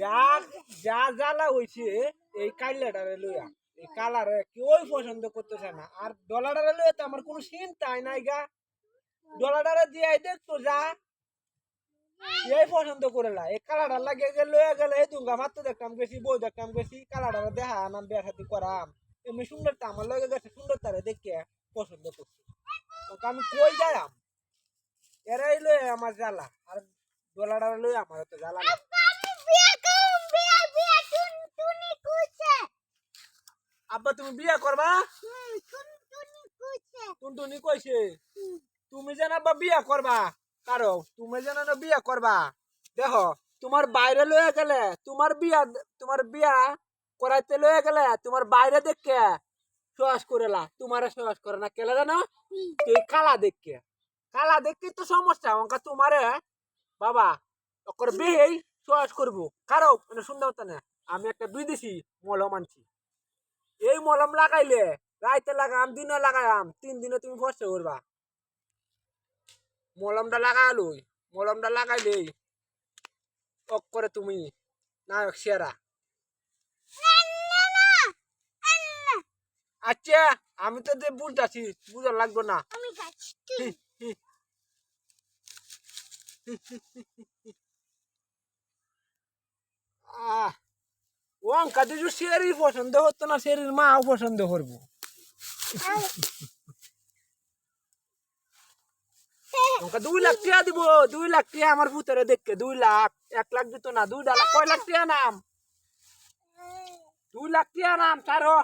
যা যা জ্বালা হইছে এই কাইলাটারে লইয়া এই কালারে কেউই পছন্দ করতেছে না আর ডলাটারে লইয়া তো আমার কোনো চিন্তাই নাই গা ডলাটারে দিয়ে দেখতো যা এই পছন্দ করে লা এই কালারটা লাগে গেলে লইয়া গেলে এই দুঙ্গা মাত্র দেখতাম গেছি বই দেখতাম গেছি কালারটা দেখা নাম বিয়া সাথে করাম এমনি সুন্দরটা আমার লগে গেছে সুন্দরটারে দেখে পছন্দ করছি আমি কই যাইম এরাই লই আমার জ্বালা আর ডলাটারে লই আমার তো জ্বালা না আব্বা তুমি বিয়া করবা টুনটুনি কইছে তুমি যেন আব্বা বিয়া করবা কারো তুমি যেন বিয়া করবা দেখো তোমার বাইরে লয়ে গেলে তোমার বিয়া করাইতে লয়ে গেলে তোমার বাইরে দেখে সহজ করেলা তোমার সহজ করে না কেলে জানো এই কালা দেখে তো সমস্যা অঙ্কা তোমারে বাবা ওকর বিয়েই সহজ করবো কারো মানে সুন্দর না আমি একটা বিদেশি মলম আনছি এই মলম লাগাইলে রাইতে লাগাম দিনে লাগাইম 3 দিনে তুমি ফসে করবা মলমটা লাগাইলেই ওক করে তুমি নায়ক সেরা আচ্ছা আমি তো যে বুঝতেছি বুঝা লাগবে না ও অঙ্কা দিয়ে সেরি পছন্দ হতো না সেরির মাও পছন্দ করবো ওকে 2 লাখ টাকা দিব 2 লাখ টাকা আমার পুতরে দেখকে 2 লাখ 1 লাখ দিত না 2 লাখ কয় লাখ টাকা নাম 2 লাখ টাকা নাম ছাড়ো